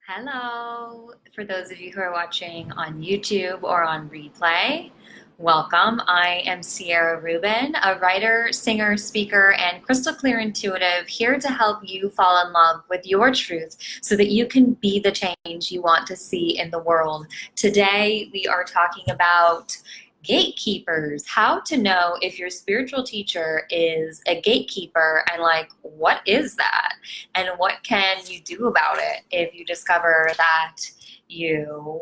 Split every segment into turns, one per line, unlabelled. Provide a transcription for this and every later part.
Hello, for those of you who are watching on YouTube or on replay, welcome. I am Ciara Rubin, a writer, singer, speaker, and crystal clear intuitive here to help you fall in love with your truth so that you can be the change you want to see in the world. Today, we are talking about gatekeepers, how to know if your spiritual teacher is a gatekeeper, and what is that? And what can you do about it if you discover that you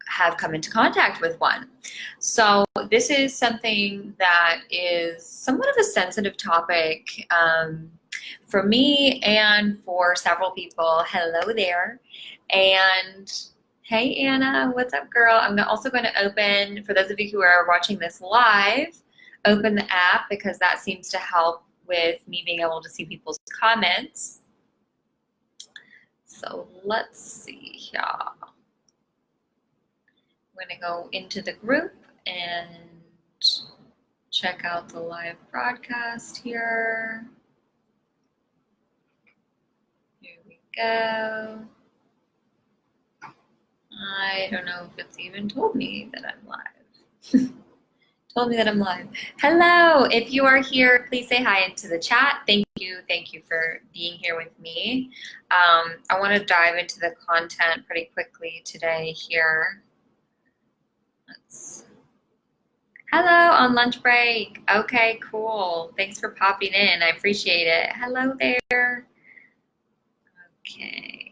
have come into contact with one? So this is something that is somewhat of a sensitive topic for me and for several people. Hello there. And hey, Anna, what's up, girl? I'm also going to open, for those of you who are watching this live, open the app because that seems to help with me being able to see people's comments. So let's see here. I'm going to go into the group and check out the live broadcast here. Here we go. I don't know if it's even told me that I'm live. Told me that I'm live. Hello, if you are here, please say hi into the chat. Thank you for being here with me. I want to dive into the content pretty quickly today here. Hello, on lunch break. Okay, cool. Thanks for popping in. I appreciate it. Hello there. Okay.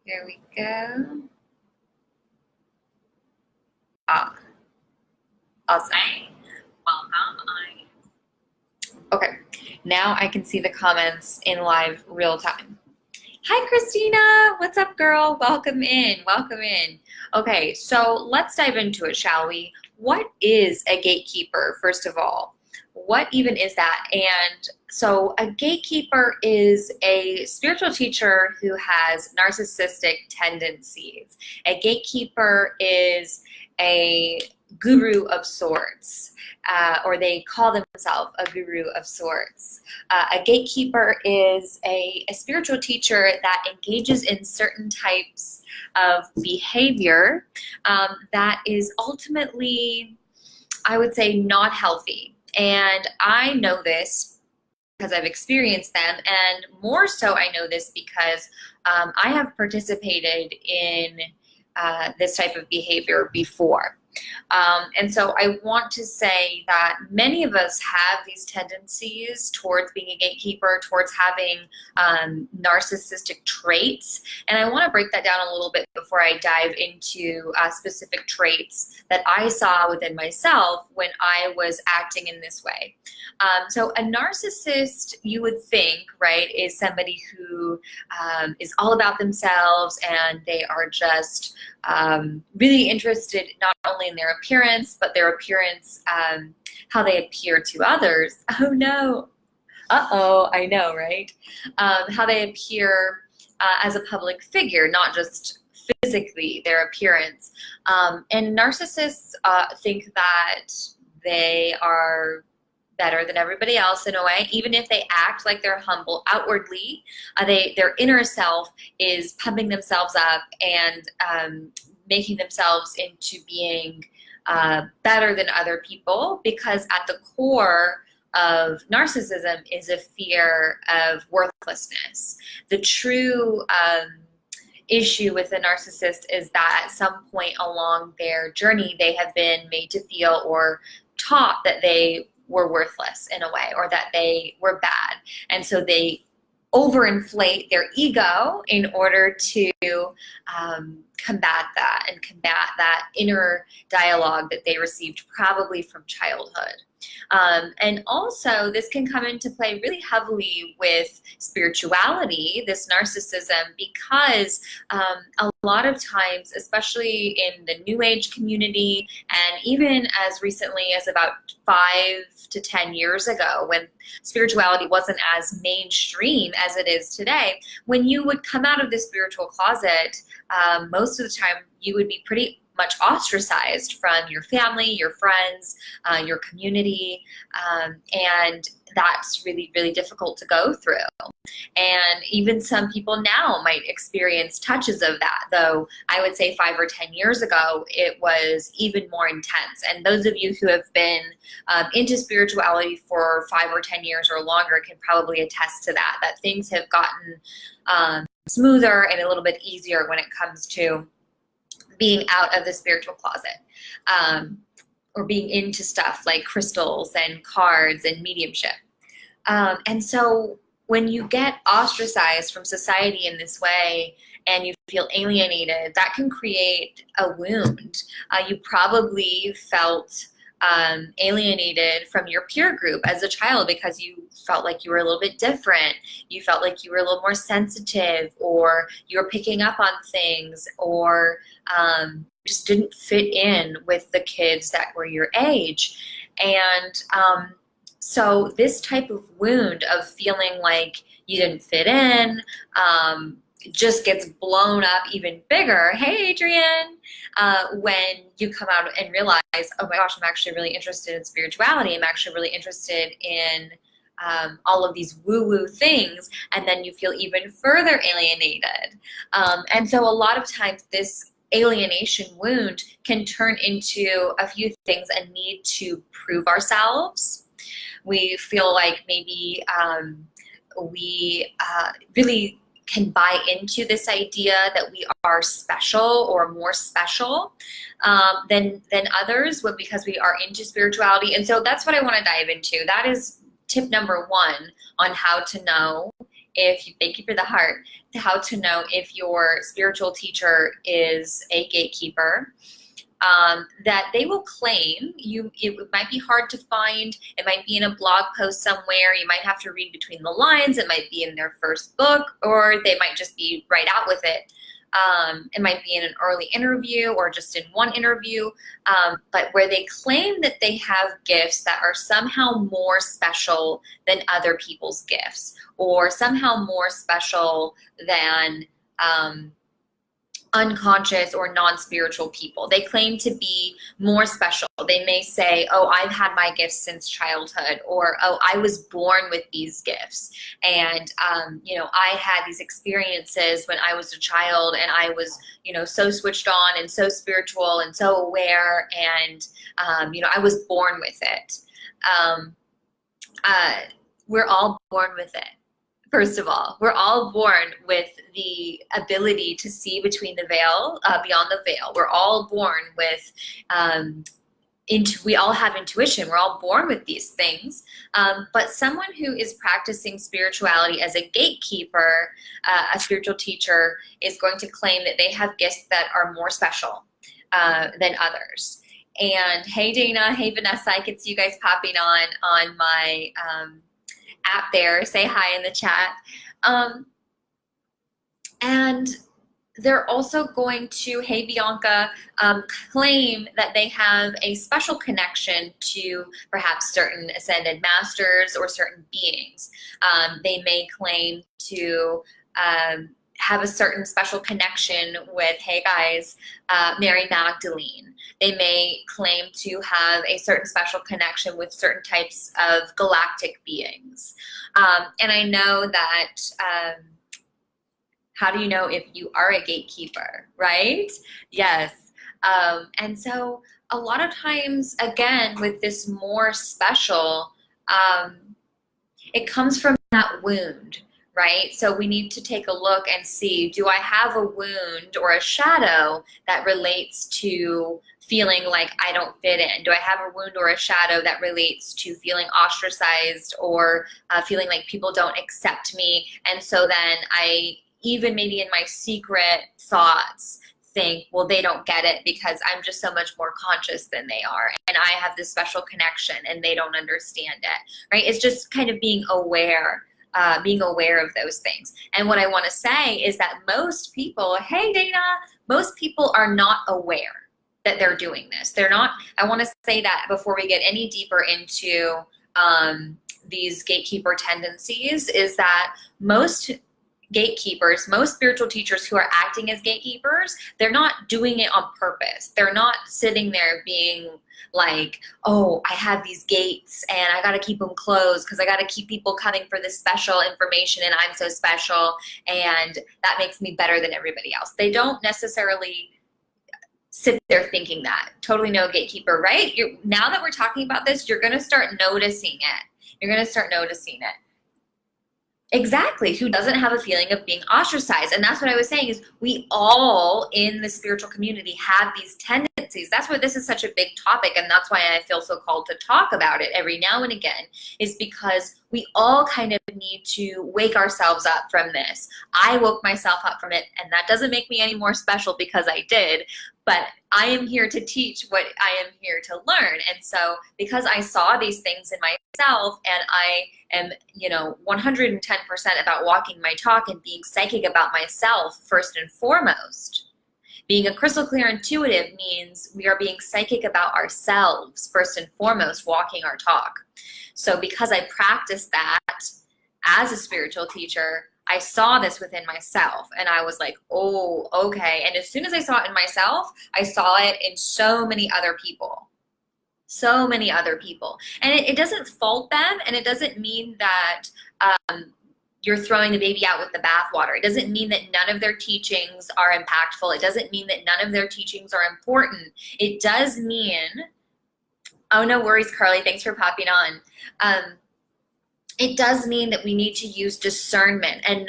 Here we go. I'll say welcome. Okay, now I can see the comments in live real time. Hi, Christina. What's up, girl? Welcome in. Welcome in. Okay, so let's dive into it, shall we? What is a gatekeeper, first of all? What even is that? And so a gatekeeper is a spiritual teacher who has narcissistic tendencies. A gatekeeper is a guru of sorts, or they call themselves a guru of sorts. A gatekeeper is a spiritual teacher that engages in certain types of behavior that is ultimately, I would say, not healthy. And I know this because I've experienced them, and more so I know this because I have participated in this type of behavior before. And so I want to say that many of us have these tendencies towards being a gatekeeper, towards having narcissistic traits. And I want to break that down a little bit before I dive into specific traits that I saw within myself when I was acting in this way. So a narcissist, you would think, right, is somebody who is all about themselves, and they are just really interested not only in their appearance, but their appearance, how they appear to others. Oh no, uh-oh, I know, right? How they appear as a public figure, not just physically, their appearance. And narcissists think that they are better than everybody else in a way, even if they act like they're humble outwardly. Their inner self is pumping themselves up and making themselves into being better than other people, because at the core of narcissism is a fear of worthlessness. The true issue with a narcissist is that at some point along their journey, they have been made to feel or taught that they were worthless in a way, or that they were bad. And so they overinflate their ego in order to combat that, and combat that inner dialogue that they received probably from childhood. And also, this can come into play really heavily with spirituality, this narcissism, because a lot of times, especially in the New Age community, and even as recently as about 5 to 10 years ago, when spirituality wasn't as mainstream as it is today, when you would come out of the spiritual closet, most of the time you would be pretty much ostracized from your family, your friends, your community, and that's really, really difficult to go through. And even some people now might experience touches of that, though I would say 5 or 10 years ago, it was even more intense. And those of you who have been into spirituality for 5 or 10 years or longer can probably attest to that, that things have gotten smoother and a little bit easier when it comes to being out of the spiritual closet, or being into stuff like crystals and cards and mediumship. And so when you get ostracized from society in this way and you feel alienated, that can create a wound. You probably felt alienated from your peer group as a child because you felt like you were a little bit different. You felt like you were a little more sensitive, or you were picking up on things, or just didn't fit in with the kids that were your age. And so this type of wound of feeling like you didn't fit in just gets blown up even bigger. Hey, Adrian, when you come out and realize, oh my gosh, I'm actually really interested in spirituality. I'm actually really interested in all of these woo-woo things, and then you feel even further alienated. And so a lot of times this alienation wound can turn into a few things: a need to prove ourselves. We feel like maybe we really can buy into this idea that we are special or more special than others because we are into spirituality. And so that's what I want to dive into. That is tip number 1 on how to know if you, thank you for the heart, how to know if your spiritual teacher is a gatekeeper. That they will claim it might be hard to find. It might be in a blog post somewhere. You might have to read between the lines. It might be in their first book, or they might just be right out with it. It might be in an early interview or just in one interview, but where they claim that they have gifts that are somehow more special than other people's gifts, or somehow more special than unconscious or non-spiritual people. They claim to be more special. They may say, oh, I've had my gifts since childhood, or oh, I was born with these gifts, and I had these experiences when I was a child, and I was so switched on and so spiritual and so aware, and I was born with it. We're all born with it. First of all, we're all born with the ability to see between the veil, beyond the veil. We're all born with, we all have intuition. We're all born with these things. But someone who is practicing spirituality as a gatekeeper, a spiritual teacher, is going to claim that they have gifts that are more special than others. And hey, Dana, hey, Vanessa, I can see you guys popping on my app there. Say hi in the chat. And they're also going to, hey Bianca, claim that they have a special connection to perhaps certain ascended masters or certain beings. They may claim to have a certain special connection with, hey guys, Mary Magdalene. They may claim to have a certain special connection with certain types of galactic beings. And I know that, how do you know if you are a gatekeeper, right? Yes. And so a lot of times, again, with this more special, it comes from that wound, right? So we need to take a look and see, do I have a wound or a shadow that relates to feeling like I don't fit in? Do I have a wound or a shadow that relates to feeling ostracized, or feeling like people don't accept me? And so then I, even maybe in my secret thoughts, think, well, they don't get it because I'm just so much more conscious than they are, and I have this special connection and they don't understand it, right? It's just kind of being aware of those things. And what I want to say is that most people, hey Dana, most people are not aware that they're doing this. They're not, I want to say that before we get any deeper into these gatekeeper tendencies, is that most gatekeepers, most spiritual teachers who are acting as gatekeepers, they're not doing it on purpose. They're not sitting there being like, oh, I have these gates and I got to keep them closed because I got to keep people coming for this special information and I'm so special and that makes me better than everybody else. They don't necessarily sit there thinking that. Totally no gatekeeper, right? Now that we're talking about this, you're going to start noticing it. You're going to start noticing it. Exactly. Who doesn't have a feeling of being ostracized? And that's what I was saying is we all in the spiritual community have these tendencies. That's why this is such a big topic. And that's why I feel so called to talk about it every now and again, is because we all kind of need to wake ourselves up from this. I woke myself up from it, and that doesn't make me any more special because I did, but I am here to teach what I am here to learn. And so because I saw these things in myself and I am, 110% about walking my talk and being psychic about myself first and foremost. Being a crystal clear intuitive means we are being psychic about ourselves first and foremost, walking our talk. So because I practiced that as a spiritual teacher, I saw this within myself and I was like, oh, okay. And as soon as I saw it in myself, I saw it in so many other people. So many other people. And it doesn't fault them, and it doesn't mean that you're throwing the baby out with the bathwater. It doesn't mean that none of their teachings are impactful. It doesn't mean that none of their teachings are important. It does mean, oh, no worries, Carly. Thanks for popping on. It does mean that we need to use discernment and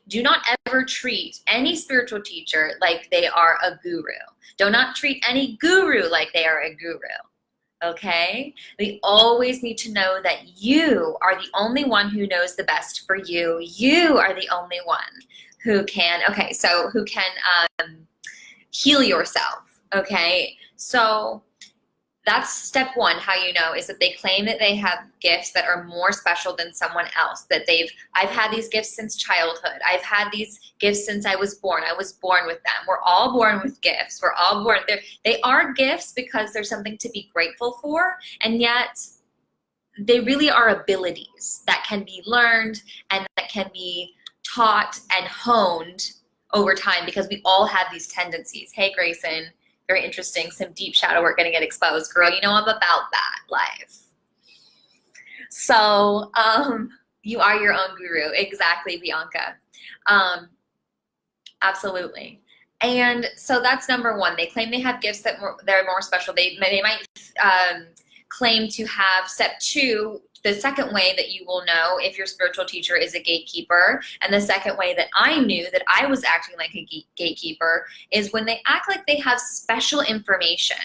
do not ever treat any spiritual teacher like they are a guru. Do not treat any guru like they are a guru. Okay? We always need to know that you are the only one who knows the best for you. You are the only one who can, heal yourself. Okay? So that's step one. How you know is that they claim that they have gifts that are more special than someone else. I've had these gifts since childhood. I've had these gifts since I was born. I was born with them. We're all born with gifts. We're all born. They are gifts because there's something to be grateful for, and yet they really are abilities that can be learned and that can be taught and honed over time because we all have these tendencies. Hey, Grayson. Very interesting. Some deep shadow work going to get exposed. Girl, you know I'm about that life. So you are your own guru. Exactly, Bianca. Absolutely. And so that's number one. They claim they have gifts that they're more special. They might claim to have step two. The second way that you will know if your spiritual teacher is a gatekeeper, and the second way that I knew that I was acting like a gatekeeper, is when they act like they have special information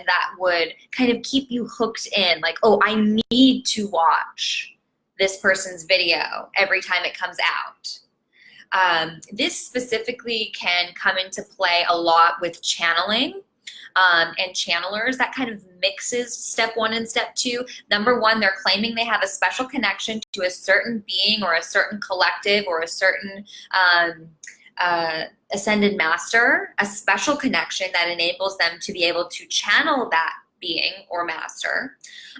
that would kind of keep you hooked in, like, oh, I need to watch this person's video every time it comes out. This specifically can come into play a lot with channeling. And channelers, that kind of mixes step one and step two. Number one, they're claiming they have a special connection to a certain being or a certain collective or a certain ascended master, a special connection that enables them to be able to channel that being or master.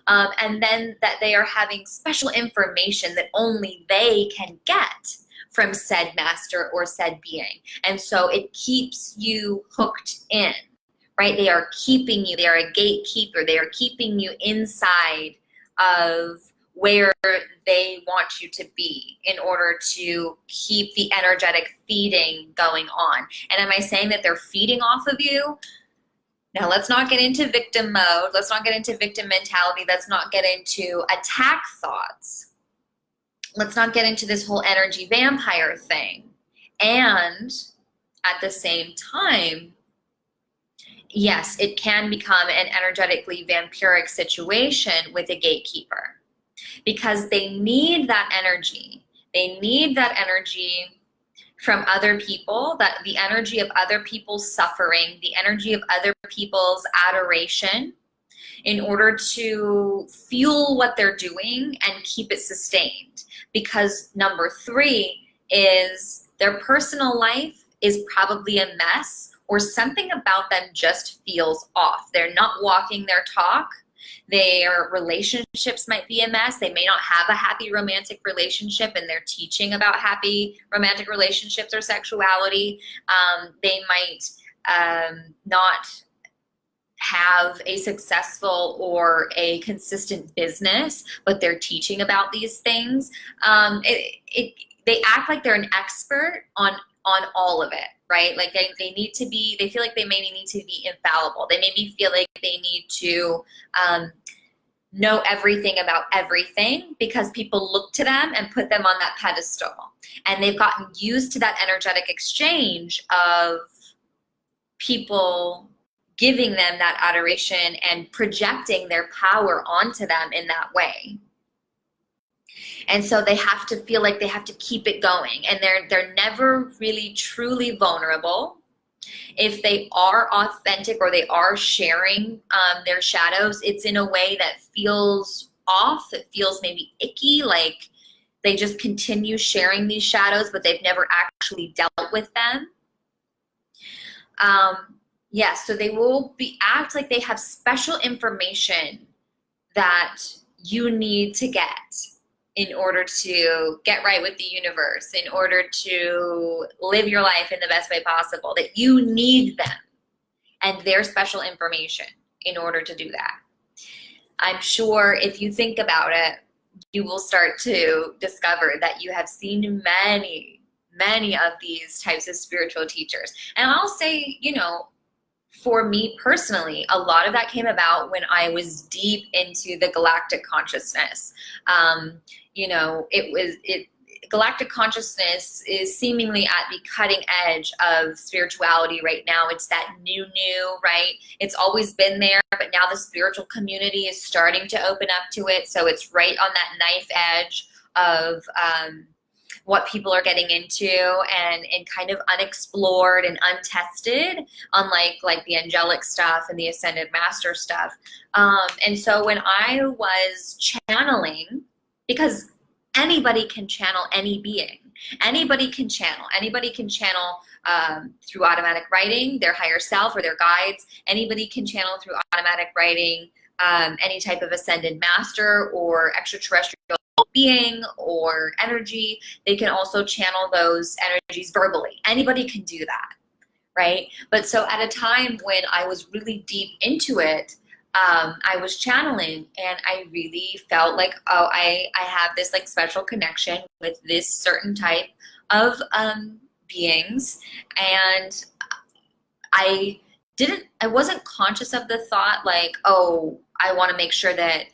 And then that they are having special information that only they can get from said master or said being. And so it keeps you hooked in. Right? They are keeping you, they are a gatekeeper, they are keeping you inside of where they want you to be in order to keep the energetic feeding going on. And am I saying that they're feeding off of you? Now let's not get into victim mode, let's not get into victim mentality, let's not get into attack thoughts. Let's not get into this whole energy vampire thing. And at the same time, yes, it can become an energetically vampiric situation with a gatekeeper because they need that energy. They need that energy from other people, that the energy of other people's suffering, the energy of other people's adoration in order to fuel what they're doing and keep it sustained. Because number three is their personal life is probably a mess, or something about them just feels off. They're not walking their talk. Their relationships might be a mess. They may not have a happy romantic relationship and they're teaching about happy romantic relationships or sexuality. They might not have a successful or a consistent business, but they're teaching about these things. They act like they're an expert on all of it, right? Like they need to be, they feel like they maybe need to be infallible. They maybe feel like they need to know everything about everything because people look to them and put them on that pedestal. And they've gotten used to that energetic exchange of people giving them that adoration and projecting their power onto them in that way. And so they have to feel like they have to keep it going, and they're never really truly vulnerable. If they are authentic or they are sharing their shadows, it's in a way that feels off. It feels maybe icky, like they just continue sharing these shadows, but they've never actually dealt with them. Yes, so they will act like they have special information that you need to get in order to get right with the universe, in order to live your life in the best way possible, that you need them and their special information in order to do that. I'm sure if you think about it, you will start to discover that you have seen many of these types of spiritual teachers. And I'll say, you know, for me personally, a lot of that came about when I was deep into the galactic consciousness. You know, galactic consciousness is seemingly at the cutting edge of spirituality right now. It's that new, right? It's always been there, but now the spiritual community is starting to open up to it. So it's right on that knife edge of what people are getting into, and kind of unexplored and untested, unlike like the angelic stuff and the ascended master stuff. And so when I was channeling, because anybody can channel any being, anybody can channel through automatic writing, their higher self or their guides. Anybody can channel through automatic writing any type of ascended master or extraterrestrial being or energy. They can also channel those energies verbally. Anybody can do that, right? But so at a time when I was really deep into it, I was channeling, and I really felt like, oh, I have this like special connection with this certain type of beings, and I wasn't conscious of the thought like, oh, I want to make sure that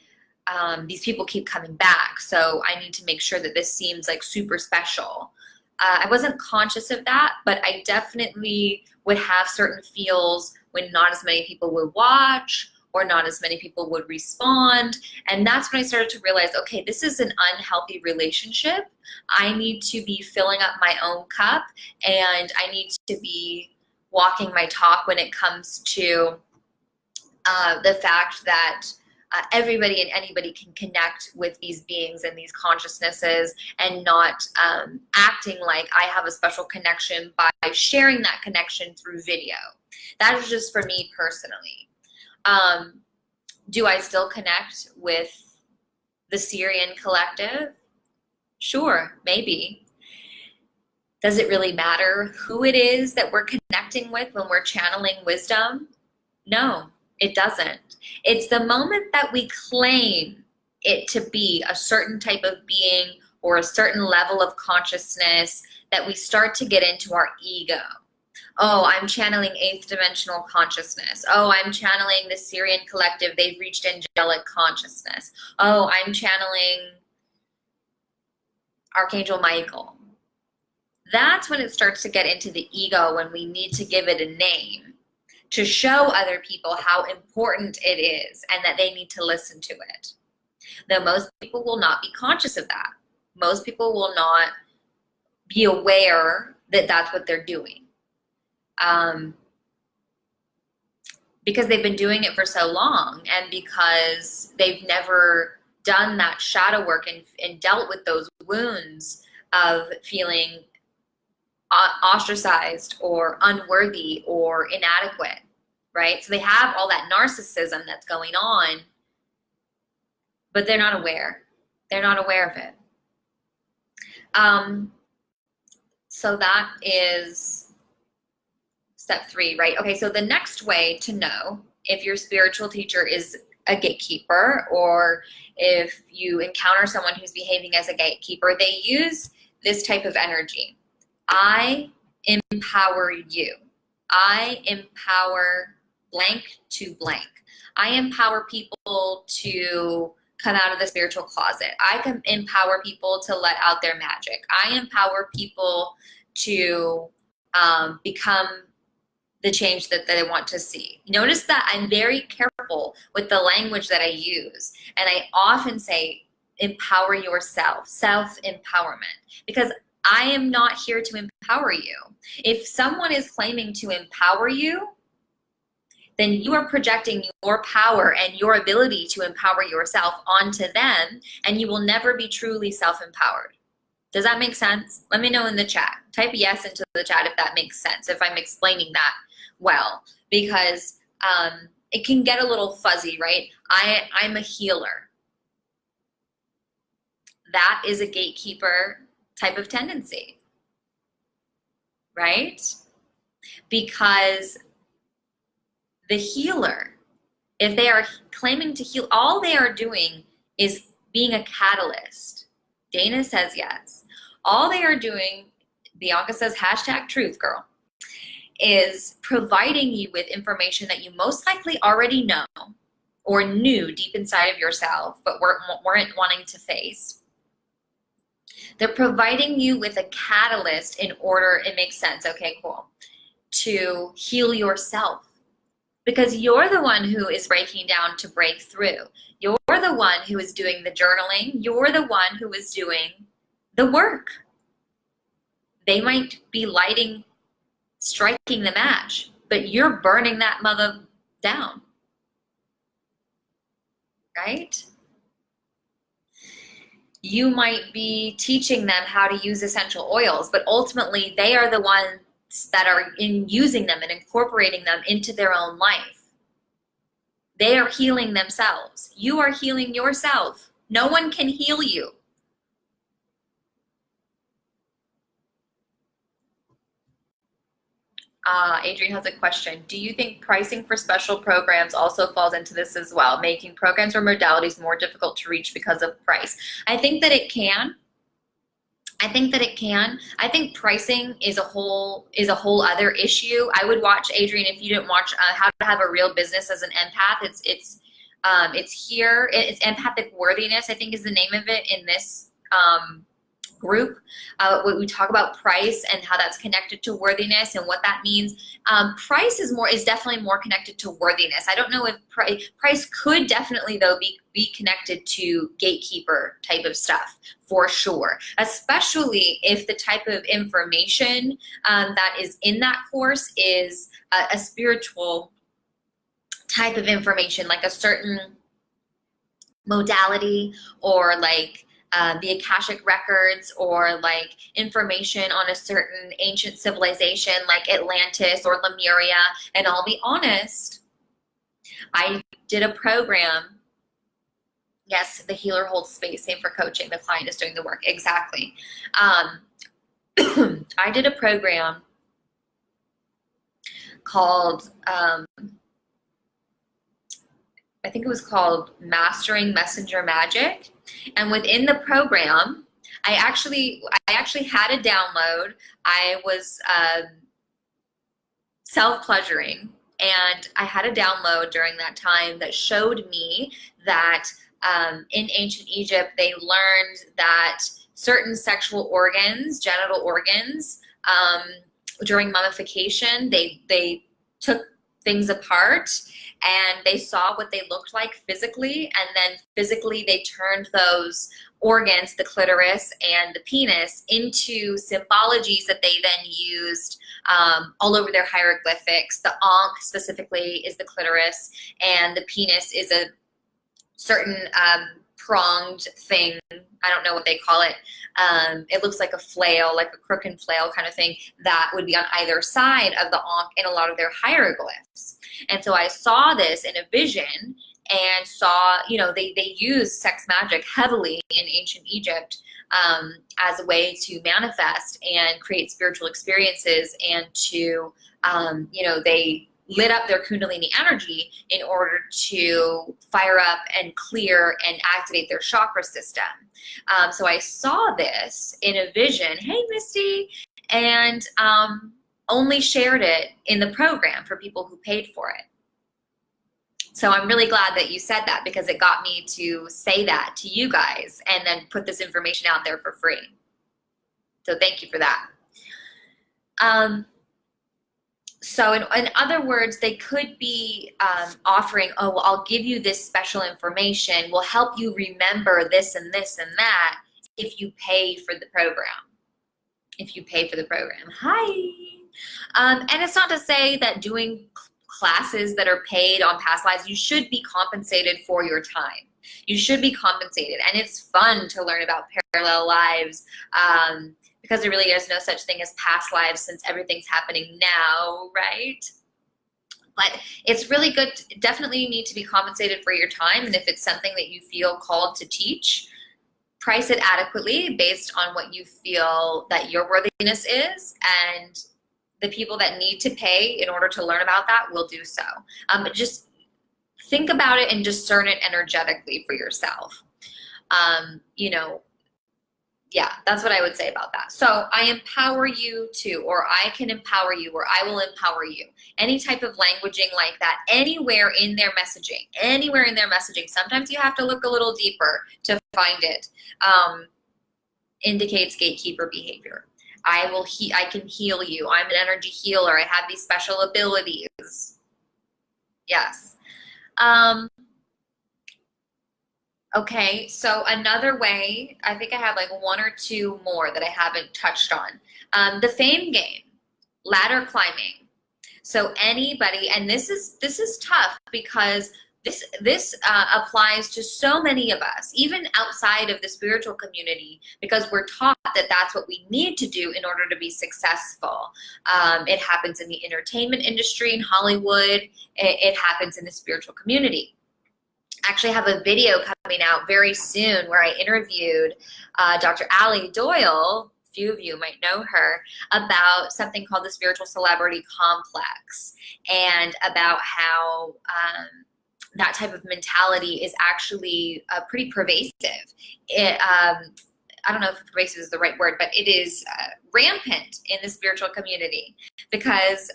these people keep coming back, so I need to make sure that this seems like super special. I wasn't conscious of that, but I definitely would have certain feels when not as many people would watch or not as many people would respond. And that's when I started to realize, okay, this is an unhealthy relationship. I need to be filling up my own cup, and I need to be walking my talk when it comes to the fact that everybody and anybody can connect with these beings and these consciousnesses, and not acting like I have a special connection by sharing that connection through video. That is just for me personally. Do I still connect with the Syrian collective? Sure, maybe. Does it really matter who it is that we're connecting with when we're channeling wisdom? No, it doesn't. It's the moment that we claim it to be a certain type of being or a certain level of consciousness that we start to get into our ego. Oh, I'm channeling 8th dimensional consciousness. Oh, I'm channeling the Syrian collective. They've reached angelic consciousness. Oh, I'm channeling Archangel Michael. That's when it starts to get into the ego, when we need to give it a name to show other people how important it is and that they need to listen to it. Though most people will not be conscious of that. Most people will not be aware that that's what they're doing. Because they've been doing it for so long, and because they've never done that shadow work and dealt with those wounds of feeling ostracized or unworthy or inadequate, right? So they have all that narcissism that's going on, but they're not aware. They're not aware of it. So that is step 3, right? Okay, so the next way to know if your spiritual teacher is a gatekeeper, or if you encounter someone who's behaving as a gatekeeper, they use this type of energy. I empower you. I empower blank to blank. I empower people to come out of the spiritual closet. I can empower people to let out their magic. I empower people to become the change that they want to see. Notice that I'm very careful with the language that I use. And I often say, empower yourself, self-empowerment, because I am not here to empower you. If someone is claiming to empower you, then you are projecting your power and your ability to empower yourself onto them, and you will never be truly self-empowered. Does that make sense? Let me know in the chat. Type yes into the chat if that makes sense, if I'm explaining that well, because it can get a little fuzzy, right? I'm a healer. That is a gatekeeper type of tendency, right? Because the healer, if they are claiming to heal, all they are doing is being a catalyst. Dana says yes. All they are doing, Bianca says #truth girl, is providing you with information that you most likely already know or knew deep inside of yourself but weren't wanting to face. They're providing you with a catalyst in order, it makes sense, okay, cool, to heal yourself. Because you're the one who is breaking down to break through. You're the one who is doing the journaling. You're the one who is doing the work. They might be striking the match, but you're burning that mother down, right? You might be teaching them how to use essential oils, but ultimately they are the ones that are using them and incorporating them into their own life. They are healing themselves. You are healing yourself. No one can heal you. Adrienne has a question. Do you think pricing for special programs also falls into this as well, making programs or modalities more difficult to reach because of price? I think that it can. I think pricing is a whole other issue. I would watch, Adrienne, if you didn't watch How to Have a Real Business as an Empath. It's here. It's Empathic Worthiness, I think, is the name of it in this group. We talk about price and how that's connected to worthiness and what that means. Price is definitely more connected to worthiness. I don't know if price could definitely though be connected to gatekeeper type of stuff for sure, especially if the type of information that is in that course is a spiritual type of information, like a certain modality, or like the Akashic records, or like information on a certain ancient civilization like Atlantis or Lemuria. And I'll be honest, I did a program. Yes, the healer holds space, same for coaching. The client is doing the work. Exactly. I did a program called, I think it was called Mastering Messenger Magic. And within the program, I actually had a download. I was self-pleasuring, and I had a download during that time that showed me that in ancient Egypt, they learned that certain sexual organs, genital organs, during mummification, they took things apart and they saw what they looked like physically, and then physically they turned those organs, the clitoris and the penis, into symbologies that they then used all over their hieroglyphics. The ankh specifically is the clitoris, and the penis is a certain pronged thing. I don't know what they call it. It looks like a flail, like a crook and flail kind of thing, that would be on either side of the ankh in a lot of their hieroglyphs. And so I saw this in a vision, and saw, they used sex magic heavily in ancient Egypt as a way to manifest and create spiritual experiences, and to, they lit up their Kundalini energy in order to fire up and clear and activate their chakra system. So I saw this in a vision, hey Misty, and only shared it in the program for people who paid for it. So I'm really glad that you said that, because it got me to say that to you guys and then put this information out there for free. So thank you for that. So in other words, they could be offering, oh, well, I'll give you this special information. We'll help you remember this and this and that if you pay for the program. If you pay for the program. Hi. And it's not to say that doing classes that are paid on past lives, you should be compensated for your time. You should be compensated. And it's fun to learn about parallel lives, because there really is no such thing as past lives, since everything's happening now, right? But it's really good. Definitely you need to be compensated for your time. And if it's something that you feel called to teach, price it adequately based on what you feel that your worthiness is, and the people that need to pay in order to learn about that will do so. But just think about it and discern it energetically for yourself. Yeah, that's what I would say about that. So I empower you to, or I can empower you, or I will empower you. Any type of languaging like that, anywhere in their messaging, sometimes you have to look a little deeper to find it, indicates gatekeeper behavior. I can heal you. I'm an energy healer. I have these special abilities. Yes. Okay, so another way, I think I have like one or two more that I haven't touched on. The fame game, ladder climbing. So anybody, and this is tough, because this applies to so many of us, even outside of the spiritual community, because we're taught that that's what we need to do in order to be successful. It happens in the entertainment industry, in Hollywood. It happens in the spiritual community. I actually have a video coming out very soon where I interviewed Dr. Allie Doyle. A few of you might know her, about something called the spiritual celebrity complex, and about how that type of mentality is actually pretty pervasive. I don't know if pervasive is the right word, but it is rampant in the spiritual community, because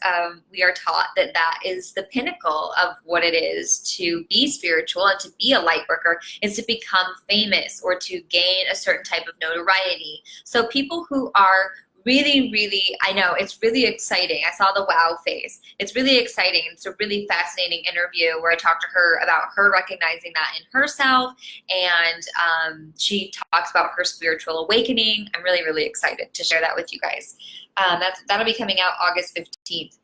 we are taught that that is the pinnacle of what it is to be spiritual and to be a light worker, is to become famous or to gain a certain type of notoriety. So people who are really, I know, it's really exciting. I saw the wow face. It's really exciting. It's a really fascinating interview where I talked to her about her recognizing that in herself, and she talks about her spiritual awakening. I'm really excited to share that with you guys. That'll be coming out August 15th.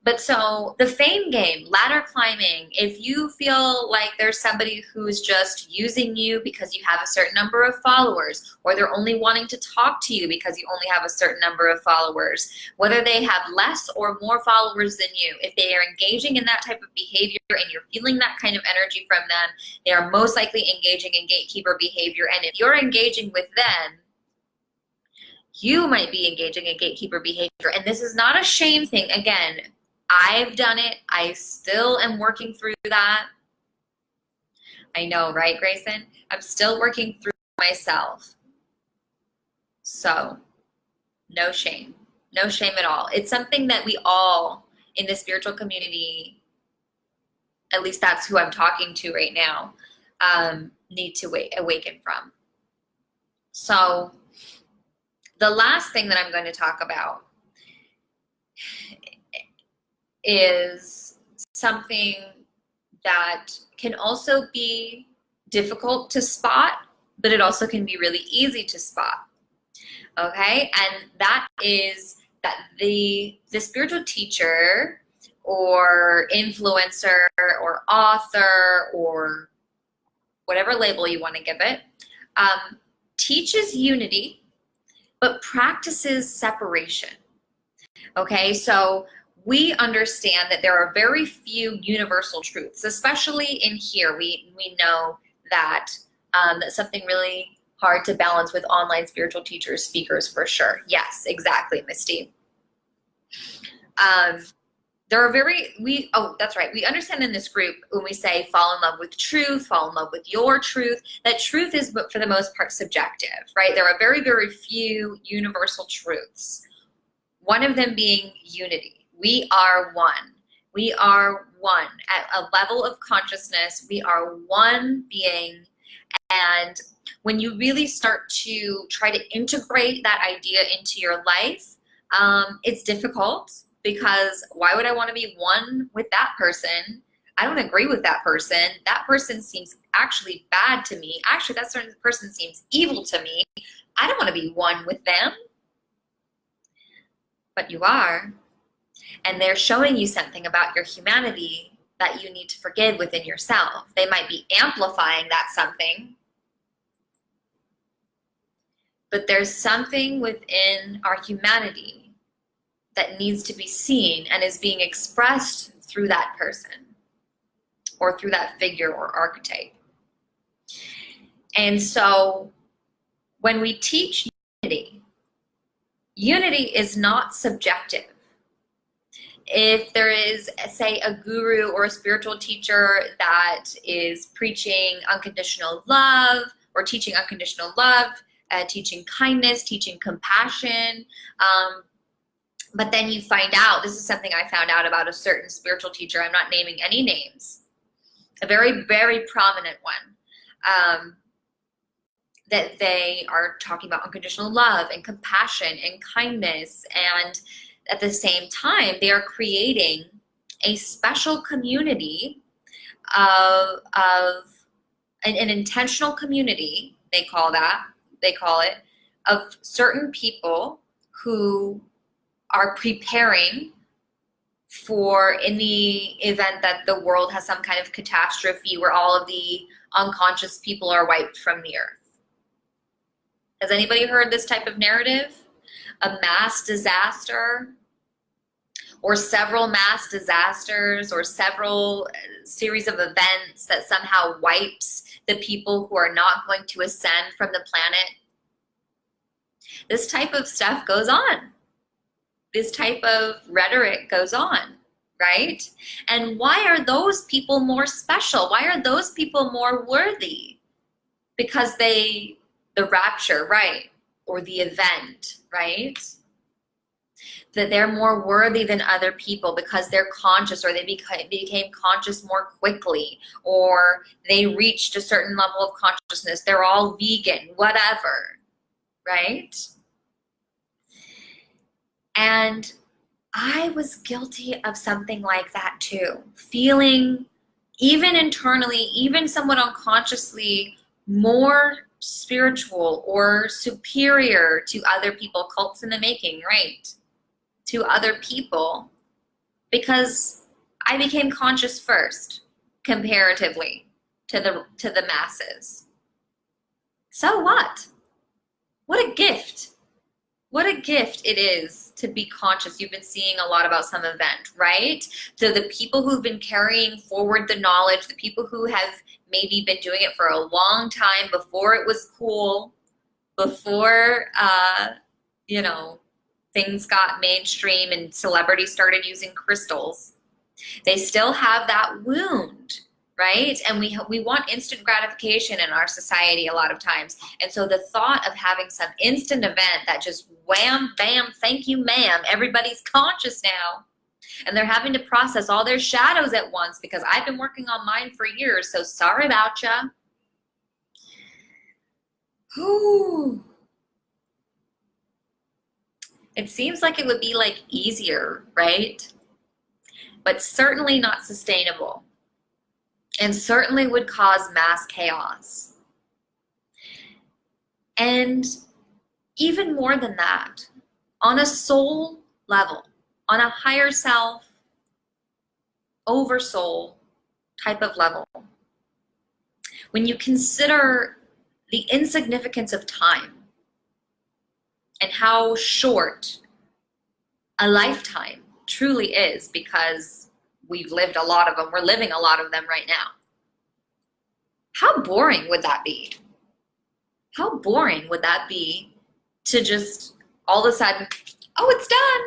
But so the fame game, ladder climbing, if you feel like there's somebody who's just using you because you have a certain number of followers, or they're only wanting to talk to you because you only have a certain number of followers, whether they have less or more followers than you, if they are engaging in that type of behavior and you're feeling that kind of energy from them, they are most likely engaging in gatekeeper behavior. And if you're engaging with them, you might be engaging in gatekeeper behavior. And this is not a shame thing. Again, I've done it. I still am working through that. I know, right, Grayson? I'm still working through myself. So, no shame. No shame at all. It's something that we all in the spiritual community, at least that's who I'm talking to right now, need to awaken from. So, the last thing that I'm going to talk about is something that can also be difficult to spot, but it also can be really easy to spot. Okay, and that is that the spiritual teacher or influencer or author or whatever label you want to give it, teaches unity, but practices separation. Okay, so we understand that there are very few universal truths, especially in here. We know that that's something really hard to balance with online spiritual teachers, speakers, for sure. Yes, exactly, Misty. There are that's right. We understand in this group when we say fall in love with truth, fall in love with your truth, that truth is, for the most part, subjective, right? There are very, very few universal truths. One of them being unity. We are one. We are one. At a level of consciousness, we are one being. And when you really start to try to integrate that idea into your life, it's difficult. Because why would I want to be one with that person? I don't agree with that person. That person seems actually bad to me. Actually, that certain person seems evil to me. I don't want to be one with them. But you are. And they're showing you something about your humanity that you need to forgive within yourself. They might be amplifying that something. But there's something within our humanity that needs to be seen and is being expressed through that person or through that figure or archetype. And so when we teach unity, unity is not subjective. If there is, say, a guru or a spiritual teacher that is preaching unconditional love or teaching unconditional love, teaching kindness, teaching compassion, but then you find out, this is something I found out about a certain spiritual teacher, I'm not naming any names, a very, very prominent one, that they are talking about unconditional love and compassion and kindness, and at the same time, they are creating a special community of an intentional community, they call it, of certain people who are preparing for, in the event that the world has some kind of catastrophe where all of the unconscious people are wiped from the earth. Has anybody heard this type of narrative? A mass disaster, or several mass disasters, or several series of events that somehow wipes the people who are not going to ascend from the planet? This type of stuff goes on. This type of rhetoric goes on, right? And why are those people more special? Why are those people more worthy? Because the rapture, right? Or the event, right? That they're more worthy than other people because they're conscious, or they became conscious more quickly, or they reached a certain level of consciousness. They're all vegan, whatever, right? And I was guilty of something like that too. Feeling, even internally, even somewhat unconsciously, more spiritual or superior to other people, cults in the making, right? To other people, because I became conscious first, comparatively, to the masses. So what? What a gift. What a gift it is to be conscious. You've been seeing a lot about some event, right? So the people who've been carrying forward the knowledge, the people who have maybe been doing it for a long time before it was cool, before, things got mainstream and celebrities started using crystals, they still have that wound, right? And we want instant gratification in our society a lot of times. And so the thought of having some instant event that just wham, bam, thank you, ma'am, everybody's conscious now. And they're having to process all their shadows at once because I've been working on mine for years, so sorry about ya. Whew. It seems like it would be like easier, right? But certainly not sustainable. And certainly would cause mass chaos. And even more than that, on a soul level, on a higher self, oversoul type of level, when you consider the insignificance of time and how short a lifetime truly is, because we've lived a lot of them. We're living a lot of them right now. How boring would that be? How boring would that be to just all of a sudden, oh, it's done.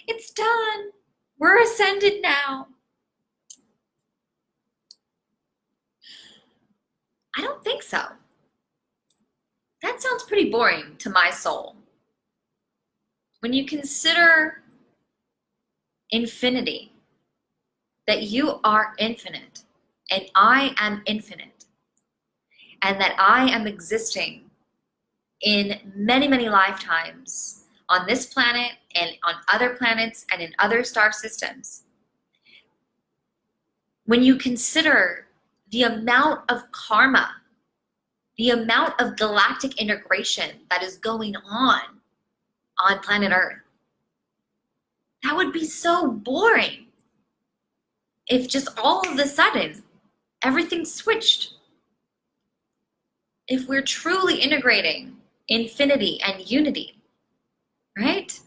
It's done. We're ascended now. I don't think so. That sounds pretty boring to my soul. When you consider infinity, that you are infinite and I am infinite, and that I am existing in many, many lifetimes on this planet and on other planets and in other star systems. When you consider the amount of karma, the amount of galactic integration that is going on planet Earth, that would be so boring if just all of a sudden everything switched. If we're truly integrating infinity and unity, right?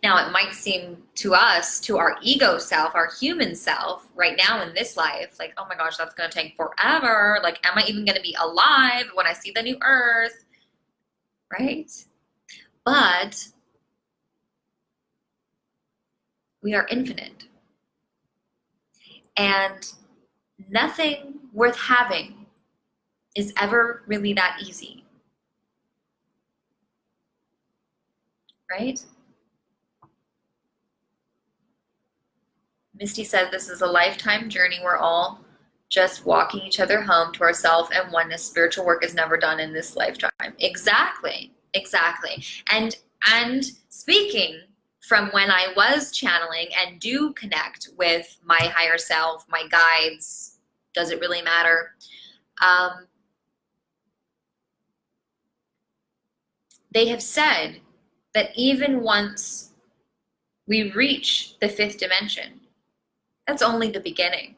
Now, it might seem to us, to our ego self, our human self, right now in this life, like, oh my gosh, that's going to take forever. Like, am I even going to be alive when I see the new Earth? Right? But we are infinite. And nothing worth having is ever really that easy. Right? Misty said this is a lifetime journey. We're all just walking each other home to ourself and oneness. Spiritual work is never done in this lifetime. Exactly. Exactly. And speaking from when I was channeling and do connect with my higher self, my guides, does it really matter? They have said that even once we reach the fifth dimension, that's only the beginning.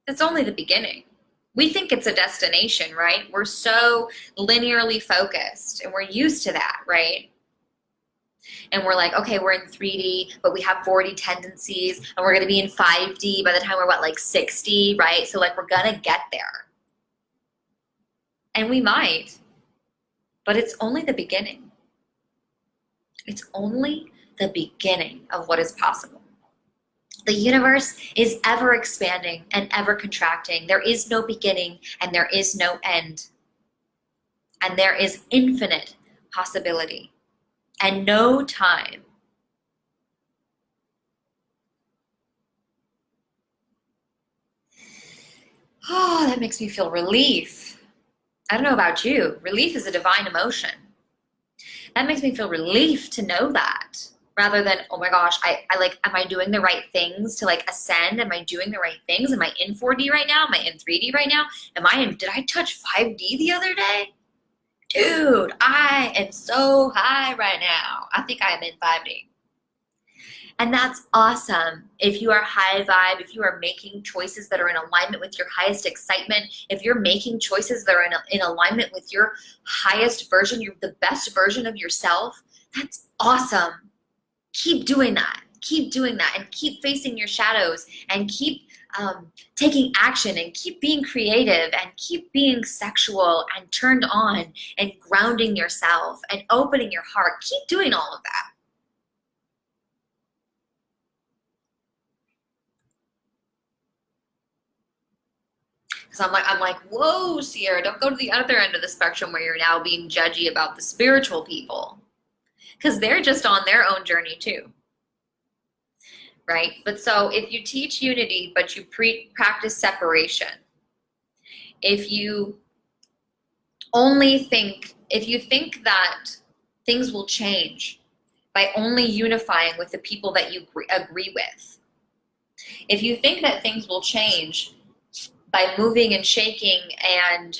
That's only the beginning. We think it's a destination, right? We're so linearly focused and we're used to that, right? And we're like, okay, we're in 3D, but we have 4D tendencies and we're going to be in 5D by the time we're like 60, right? So like we're going to get there. And we might, but it's only the beginning. It's only the beginning of what is possible. The universe is ever expanding and ever contracting. There is no beginning and there is no end. And there is infinite possibility and no time. Oh, that makes me feel relief. I don't know about you. Relief is a divine emotion. That makes me feel relief to know that. Rather than, oh my gosh, I like, am I doing the right things to like ascend? Am I doing the right things? Am I in 4D right now? Am I in 3D right now? Did I touch 5D the other day? Dude, I am so high right now. I think I am in 5D. And that's awesome. If you are high vibe, if you are making choices that are in alignment with your highest excitement, if you're making choices that are in alignment with your highest version, the best version of yourself, that's awesome. Keep doing that. Keep doing that and keep facing your shadows and keep taking action and keep being creative and keep being sexual and turned on and grounding yourself and opening your heart. Keep doing all of that. Because I'm like, whoa, Ciara, don't go to the other end of the spectrum where you're now being judgy about the spiritual people. Because they're just on their own journey too. Right? But so if you teach unity, but you practice separation, if you think that things will change by only unifying with the people that you agree with, if you think that things will change by moving and shaking and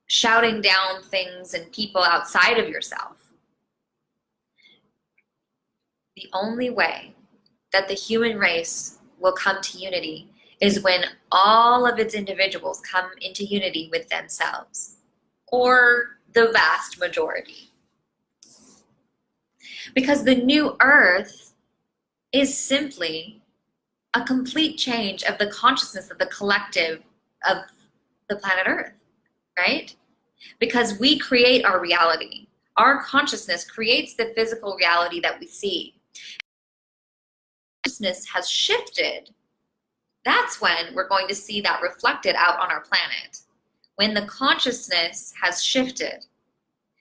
shouting down things and people outside of yourself, the only way that the human race will come to unity is when all of its individuals come into unity with themselves, or the vast majority. Because the new earth is simply a complete change of the consciousness of the collective of the planet Earth, right? Because we create our reality. Our consciousness creates the physical reality that we see. Consciousness has shifted. That's when we're going to see that reflected out on our planet. When the consciousness has shifted.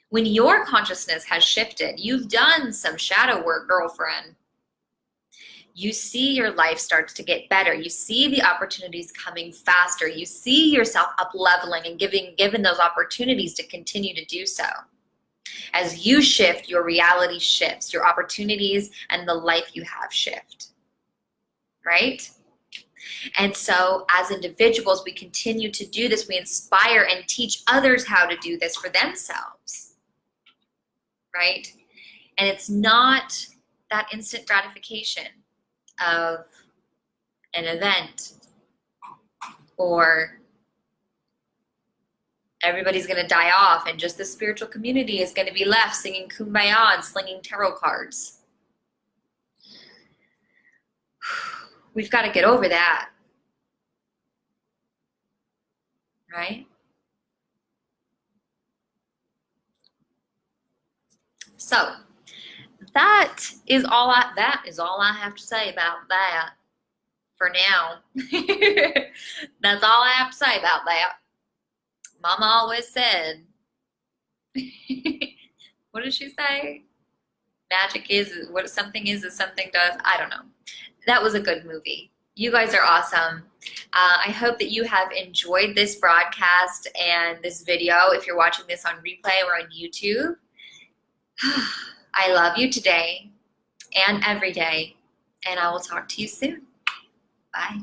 When your consciousness has shifted, you've done some shadow work, girlfriend. You see your life starts to get better. You see the opportunities coming faster. You see yourself up leveling and given those opportunities to continue to do so. As you shift, your reality shifts. Your opportunities and the life you have shift. Right? And so as individuals, we continue to do this. We inspire and teach others how to do this for themselves. Right? And it's not that instant gratification of an event or everybody's going to die off and just the spiritual community is going to be left singing Kumbaya and slinging tarot cards. We've got to get over that. Right? So that is all I have to say about that for now. That's all I have to say about that. Mama always said, what did she say? Magic is what something is as something does. I don't know. That was a good movie. You guys are awesome. I hope that you have enjoyed this broadcast and this video if you're watching this on replay or on YouTube. I love you today and every day, and I will talk to you soon. Bye.